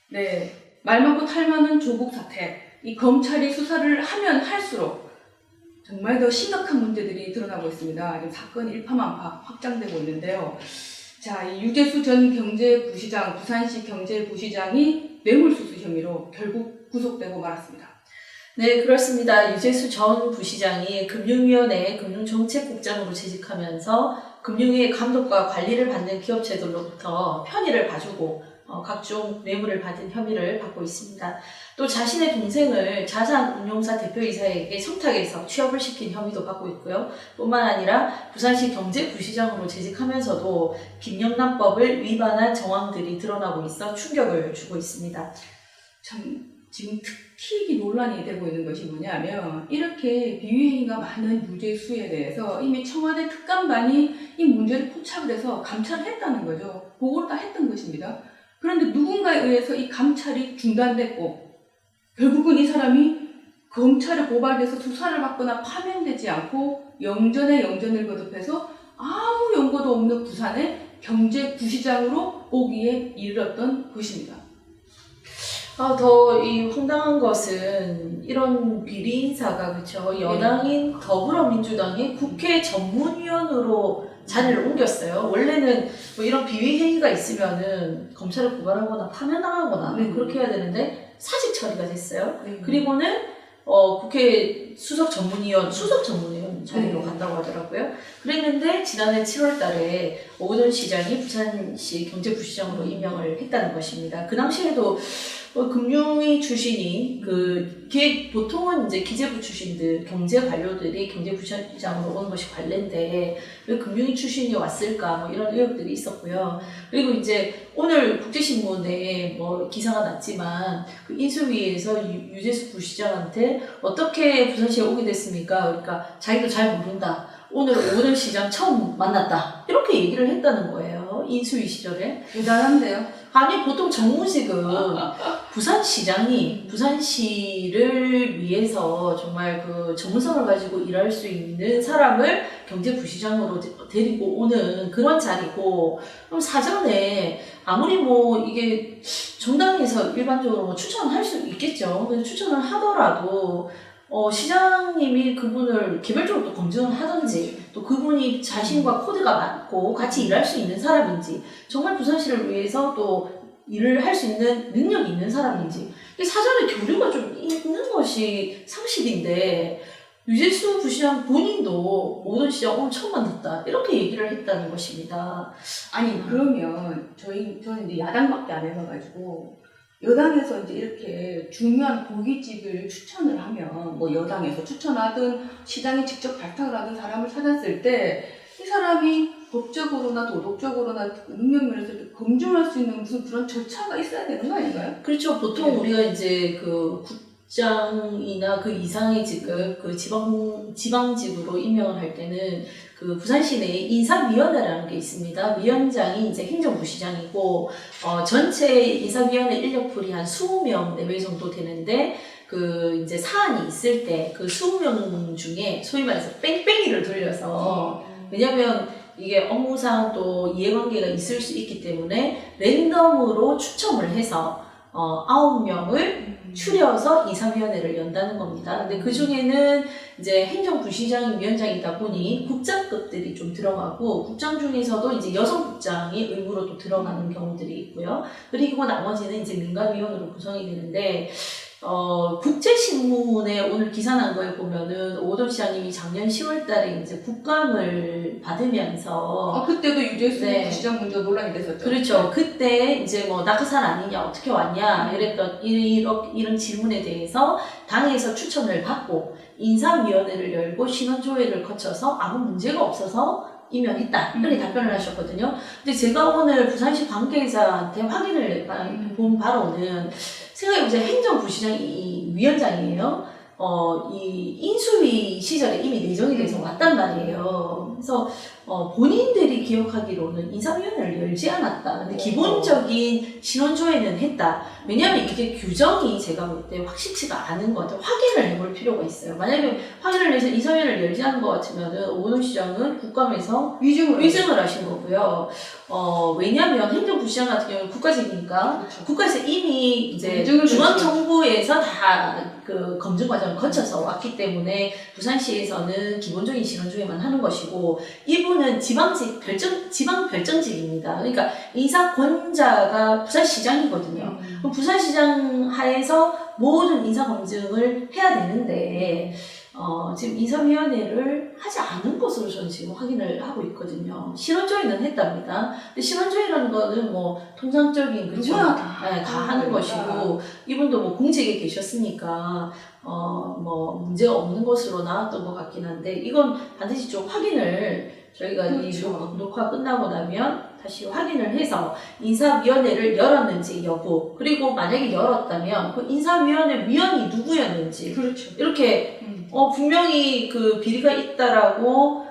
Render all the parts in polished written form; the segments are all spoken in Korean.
네, 말 많고 탈 많은 조국 사태. 이 검찰이 수사를 하면 할수록 정말 더 심각한 문제들이 드러나고 있습니다. 지금 사건이 일파만파 확장되고 있는데요. 자, 이 유재수 전 경제부시장, 부산시 경제부시장이 뇌물수수 혐의로 결국 구속되고 말았습니다. 네, 그렇습니다. 유재수 전 부시장이 금융위원회 금융정책국장으로 재직하면서 금융위의 감독과 관리를 받는 기업체들로부터 편의를 봐주고 각종 뇌물을 받은 혐의를 받고 있습니다. 또 자신의 동생을 자산운용사 대표이사에게 청탁해서 취업을 시킨 혐의도 받고 있고요. 뿐만 아니라 부산시 경제부시장으로 재직하면서도 김영란법을 위반한 정황들이 드러나고 있어 충격을 주고 있습니다. 참 지금 특히 논란이 되고 있는 것이 뭐냐면 이렇게 비위행위가 많은 유재수에 대해서 이미 청와대 특감반이 이 문제를 포착을 해서 감찰을 했다는 거죠. 보고를 다 했던 것입니다. 그런데 누군가에 의해서 이 감찰이 중단됐고 결국은 이 사람이 검찰에 고발돼서 수사를 받거나 파면되지 않고 영전에 영전을 거듭해서 아무 연고도 없는 부산의 경제부시장으로 오기에 이르렀던 것입니다. 더 이 황당한 것은 이런 비리 인사가 그렇죠. 여당인 더불어민주당이 국회 전문위원으로 자리를 옮겼어요. 원래는 뭐 이런 비위 행위가 있으면은 검찰에 고발하거나 파면당하거나 그렇게 해야 되는데 사직 처리가 됐어요. 그리고는 국회 수석 전문위원 자리로 간다고 하더라고요. 그랬는데 지난해 7월 달에 오전 시장이 부산시 경제부시장으로 임명을 했다는 것입니다. 그 당시에도 금융위 출신이 보통은 이제 기재부 출신들, 경제 관료들이 경제부시장으로 오는 것이 관례인데 왜 금융위 출신이 왔을까 뭐 이런 의혹들이 있었고요. 그리고 이제 오늘 국제신문에 뭐 기사가 났지만 그 인수위에서 유재수 부시장한테 어떻게 부산시에 오게 됐습니까? 그러니까 자기도 잘 모른다. 오늘 오전 시장 처음 만났다. 이렇게 얘기를 했다는 거예요. 인수위 시절에. 대단한데요. 아니 보통 정무직은 부산시장이 부산시를 위해서 정말 그 전문성을 가지고 일할 수 있는 사람을 경제부시장으로 데리고 오는 그런 자리고, 그럼 사전에 아무리 뭐 이게 정당에서 일반적으로 뭐 추천할 수 있겠죠. 근데 추천을 하더라도 시장님이 그분을 개별적으로 또 검증을 하든지 또 그분이 자신과 코드가 맞고 같이 일할 수 있는 사람인지 정말 부산시를 위해서 또 일을 할 수 있는 능력이 있는 사람인지 사전에 교류가 좀 있는 것이 상식인데 유재수 부시장 본인도 오전 시장 오늘 처음 만났다 이렇게 얘기를 했다는 것입니다. 아니 그러면 저는 이제 야당밖에 안 해봐가지고 여당에서 이제 이렇게 중요한 고깃집을 추천을 하면 뭐 여당에서 추천하든 시장이 직접 발탁을 하든 사람을 찾았을 때 이 사람이 법적으로나 도덕적으로나 능력면에서 검증할 수 있는 무슨 그런 절차가 있어야 되는 거 아닌가요? 그렇죠. 보통 우리가 이제 그 국장이나 그 이상의 직급, 그 지방직으로 임명을 할 때는 그 부산시 내에 인사위원회라는 게 있습니다. 위원장이 이제 행정부시장이고, 전체 인사위원회 인력풀이 한 20명 내외 정도 되는데, 그 이제 사안이 있을 때 그 20명 중에 소위 말해서 뺑뺑이를 돌려서, 왜냐면 이게 업무상 또 이해관계가 있을 수 있기 때문에 랜덤으로 추첨을 해서 9명을 추려서 인사위원회를 연다는 겁니다. 근데 그 중에는 이제 행정부시장이 위원장이다 보니 국장급들이 좀 들어가고 국장 중에서도 이제 여성 국장이 의무로 또 들어가는 경우들이 있고요. 그리고 나머지는 이제 민간위원으로 구성이 되는데 국제신문에 오늘 기사 난 거에 보면은 오전 시장님이 작년 10월 달에 이제 국감을 받으면서 그때도 유재수 부시장 문제가 논란이 됐었죠. 그렇죠. 그때 이제 뭐 낙하산 아니냐, 어떻게 왔냐, 이랬던 이런 질문에 대해서 당에서 추천을 받고 인사위원회를 열고 신원조회를 거쳐서 아무 문제가 없어서 임명했다. 이렇게 답변을 하셨거든요. 근데 제가 오늘 부산시 관계자한테 확인을 본 바로는 생각해보세요. 행정부시장이 위원장이에요. 이 인수위 시절에 이미 내정이 돼서 왔단 말이에요. 그래서 본인들이 기억하기로는 인사위원회를 열지 않았다. 근데 기본적인 신원조회는 했다. 왜냐하면 이게 규정이 제가 볼 때 확실치가 않은 것 같아요. 확인을 해볼 필요가 있어요. 만약에 확인을 해서 인사위원회를 열지 않은 것 같으면은 오은호 시장은 국감에서 위증을 하신 거고요. 왜냐하면 행정부시장 같은 경우는 국가직이니까 그렇죠. 국가에서 이미 이제 검증을 중앙정부에서 다 그 검증 과정을 거쳐서 왔기 때문에 부산시에서는 기본적인 신원조회만 하는 것이고, 이분은 지방 별정직입니다. 그러니까 인사권자가 부산시장이거든요. 그럼 부산시장 하에서 모든 인사 검증을 해야 되는데 지금 인사위원회를 하지 않은 것으로 저는 지금 확인을 하고 있거든요. 신원조회는 했답니다. 근데 신원조회라는 거는 뭐 통상적인 그쵸? 네, 다 하는 것이고, 이분도 뭐 공직에 계셨으니까 뭐 문제가 없는 것으로 나왔던 것 같긴 한데, 이건 반드시 좀 확인을 저희가 이 녹화 끝나고 나면 다시 확인을 해서 인사위원회를 열었는지 여부, 그리고 만약에 열었다면 그 인사위원회 위원이 누구였는지, 그렇죠. 이렇게 분명히 그 비리가 있다라고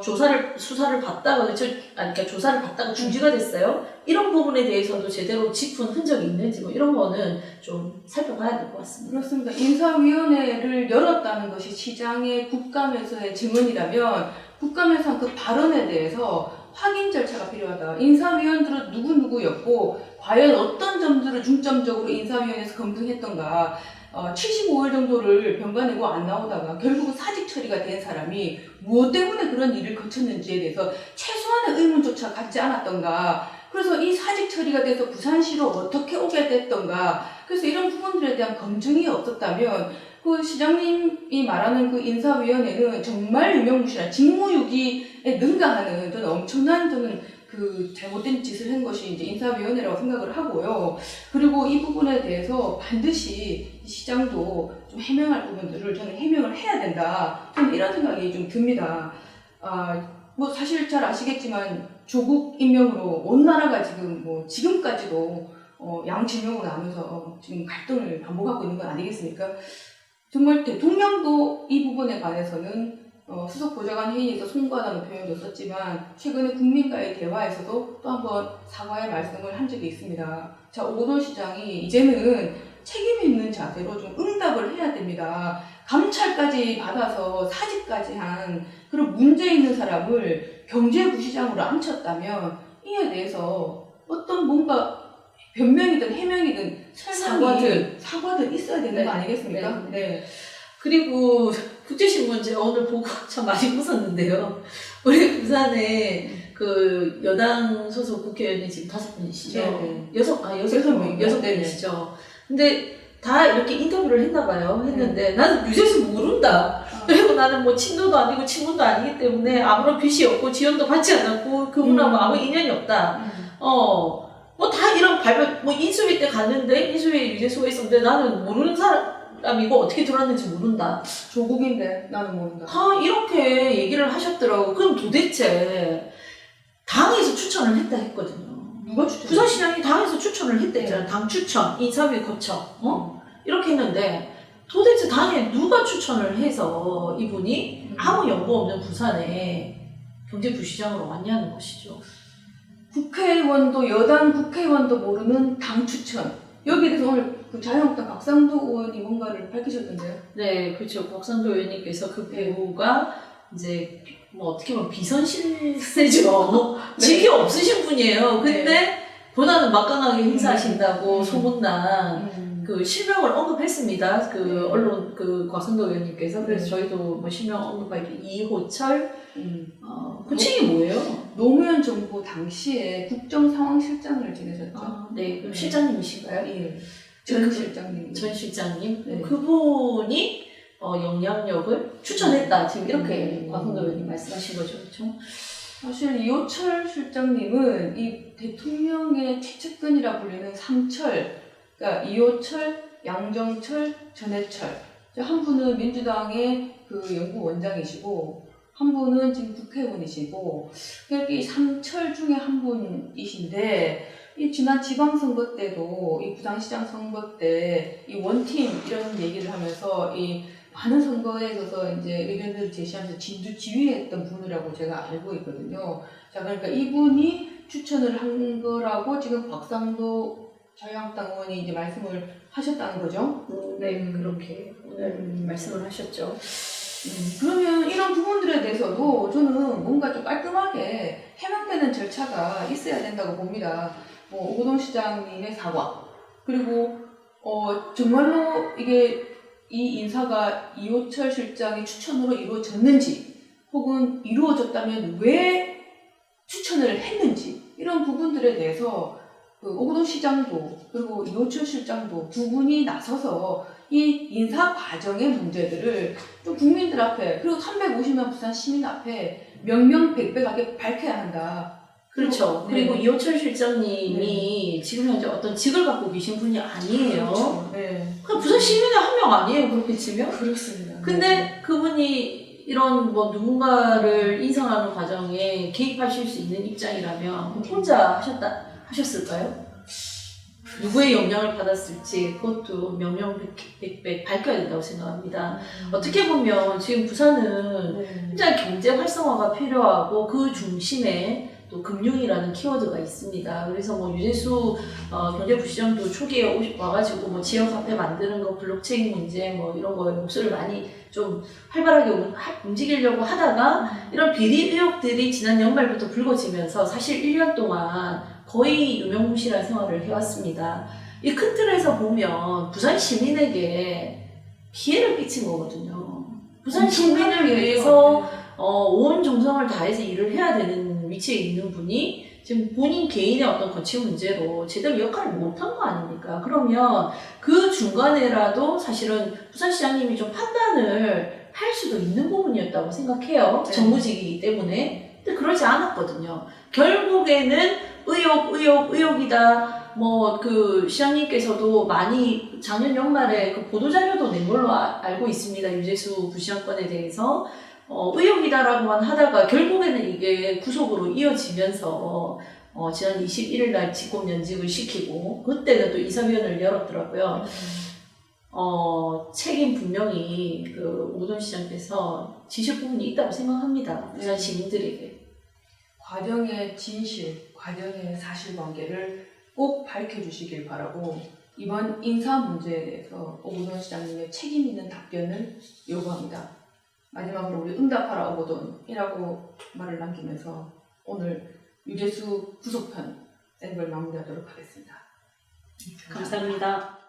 수사를 받다가 그러니까 조사를 받다가 중지가 됐어요. 이런 부분에 대해서도 제대로 짚은 흔적이 있는지 뭐 이런 거는 좀 살펴봐야 될 것 같습니다. 그렇습니다. 인사위원회를 열었다는 것이 시장의 국감에서의 증언이라면 국감에서 한 그 발언에 대해서 확인 절차가 필요하다. 인사위원들은 누구누구였고 과연 어떤 점들을 중점적으로 인사위원회에서 검증했던가, 75일 정도를 병가내고 안 나오다가 결국은 사직 처리가 된 사람이 무엇 때문에 그런 일을 거쳤는지에 대해서 최소한의 의문조차 갖지 않았던가, 그래서 이 사직 처리가 돼서 부산시로 어떻게 오게 됐던가, 그래서 이런 부분들에 대한 검증이 없었다면 그 시장님이 말하는 그 인사위원회는 정말 유명무실한 직무유기에 능가하는 저는 엄청난 그 잘못된 짓을 한 것이 이제 인사위원회라고 생각을 하고요. 그리고 이 부분에 대해서 반드시 시장도 좀 해명할 부분들을 저는 해명을 해야 된다. 저는 이런 생각이 좀 듭니다. 뭐 사실 잘 아시겠지만 조국 임명으로 온 나라가 지금 뭐 지금까지도 양진영으로 나눠서 지금 갈등을 반복하고 있는 건 아니겠습니까? 정말 대통령도 이 부분에 관해서는 수석보좌관 회의에서 송구하다는 표현도 썼지만 최근에 국민과의 대화에서도 또 한 번 사과의 말씀을 한 적이 있습니다. 자, 오건호 시장이 이제는 책임 있는 자세로 좀 응답을 해야 됩니다. 감찰까지 받아서 사직까지 한 그런 문제 있는 사람을 경제부시장으로 앉혔다면 이에 대해서 어떤 뭔가 변명이든 해명이든 사과든 있어야 되는 거 아니겠습니까? 네. 그리고 국제신문 제가 오늘 보고 참 많이 웃었는데요. 우리 부산에 그 여당 소속 국회의원이 지금 5분이시죠? 네. 여섯 분이시죠? 근데 다 이렇게 인터뷰를 했나봐요. 했는데 나는 유재수 모른다. 그리고 나는 뭐 친노도 아니고 친문도 아니기 때문에 아무런 빚이 없고 지원도 받지 않았고 그분하고 아무 인연이 없다. 뭐 다 이런 발표, 뭐 인수위 때 갔는데 인수위에 유재수가 있었는데 나는 모르는 사람이고 어떻게 들어왔는지 모른다. 조국인데 나는 모른다. 다 이렇게 얘기를 하셨더라고. 그럼 도대체 당에서 추천을 했다 했거든요. 누가 추천? 부산시장이 당에서 추천을 했다 했잖아요. 당 추천, 인사위 거쳐. 이렇게 했는데 도대체 당에 누가 추천을 해서 이분이 아무 연고 없는 부산에 경제부시장으로 왔냐는 것이죠. 국회의원도 여당 국회의원도 모르는 당 추천. 여기에 대해서 오늘 그 자유한국당 박상도 의원이 뭔가를 밝히셨던데요? 네, 그렇죠. 박상도 의원님께서 그 배우가 이제 뭐 어떻게 보면 비선실세죠. 직이 없으신 분이에요. 근데 보다는 막강하게 행사하신다고 소문난 그 실명을 언급했습니다. 그 언론 그 곽상도 의원님께서. 그래서 저희도 뭐 실명 언급할 때 이호철 호칭이 뭐예요? 노무현 정부 당시에 국정상황실장을 지내셨죠. 네, 그럼 실장님이신가요? 예. 전 실장님. 전 실장님. 네. 그분이 영향력을 추천했다. 지금 이렇게 곽상도 의원님 말씀하신 거죠, 그렇죠? 사실 이호철 실장님은 이 대통령의 최측근이라 불리는 삼철, 그러니까 이호철, 양정철, 전해철. 한 분은 민주당의 그 연구원장이시고 한 분은 지금 국회의원이시고, 그렇게 이 삼철 중에 한 분이신데, 이 지난 지방선거 때도 이 부산시장 선거 때 이 원팀 이런 얘기를 하면서 이 많은 선거에 있어서 이제 의견들을 제시하면서 진두지휘했던 분이라고 제가 알고 있거든요. 자, 그러니까 이분이 추천을 한 거라고 지금 곽상도 자유한국당 의원이 이제 말씀을 하셨다는 거죠. 네, 그렇게 오늘 말씀을 하셨죠. 그러면 이런 부분들에 대해서도 저는 뭔가 좀 깔끔하게 해명되는 절차가 있어야 된다고 봅니다. 뭐 오거돈 시장님의 사과, 그리고 정말로 이게 이 인사가 이호철 실장의 추천으로 이루어졌는지, 혹은 이루어졌다면 왜 추천을 했는지, 이런 부분들에 대해서 그 오거돈 시장도 그리고 이호철 실장도 두 분이 나서서 이 인사 과정의 문제들을 좀 국민들 앞에, 그리고 350만 부산 시민 앞에 명명백백하게 밝혀야 한다. 그렇죠. 네. 그리고 이호철 실장님이 지금 현재 어떤 직을 갖고 계신 분이 아니에요. 그렇죠. 네. 그냥 부산 시민의 한 명 아니에요, 그렇게 치면? 그렇습니다. 근데 그분이 이런 뭐 누군가를 인상하는 과정에 개입하실 수 있는 입장이라면 혼자 하셨을까요? 누구의 영향을 받았을지 그것도 명명백백 밝혀야 된다고 생각합니다. 어떻게 보면 지금 부산은 네. 굉장히 경제 활성화가 필요하고 그 중심에 또 금융이라는 키워드가 있습니다. 그래서 뭐 유재수 경제부시장도 초기에 와가지고 뭐 지역 화폐 만드는 거, 블록체인 문제 뭐 이런 거에 목소리를 많이 좀 활발하게 움직이려고 하다가 이런 비리 의혹들이 지난 연말부터 불거지면서 사실 1년 동안 거의 유명무실한 생활을 해왔습니다. 이 큰 틀에서 보면 부산 시민에게 피해를 끼친 거거든요. 부산 시민을 위해서 온 정성을 다해서 일을 해야 되는 위치에 있는 분이 지금 본인 개인의 어떤 거치 문제로 제대로 역할을 못한 거 아닙니까? 그러면 그 중간에라도 사실은 부산시장님이 좀 판단을 할 수도 있는 부분이었다고 생각해요. 네. 정무직이기 때문에. 근데 그러지 않았거든요. 결국에는 의혹이다. 뭐 그 시장님께서도 많이 작년 연말에 그 보도자료도 낸 걸로 알고 있습니다. 유재수 부시장권에 대해서. 의혹이다라고만 하다가 결국에는 이게 구속으로 이어지면서 지난 21일 날 직권 면직을 시키고 그때는 또 이사위원회를 열었더라고요. 책임 분명히 그 오거돈 시장께서 지실 부분이 있다고 생각합니다. 부산 시민들에게. 과정의 진실, 과정의 사실관계를 꼭 밝혀주시길 바라고, 이번 인사 문제에 대해서 오거돈 시장님의 책임 있는 답변을 요구합니다. 마지막으로 우리 응답하라 오거돈이라고 말을 남기면서 오늘 유재수 구속편 생을 마무리하도록 하겠습니다. 감사합니다.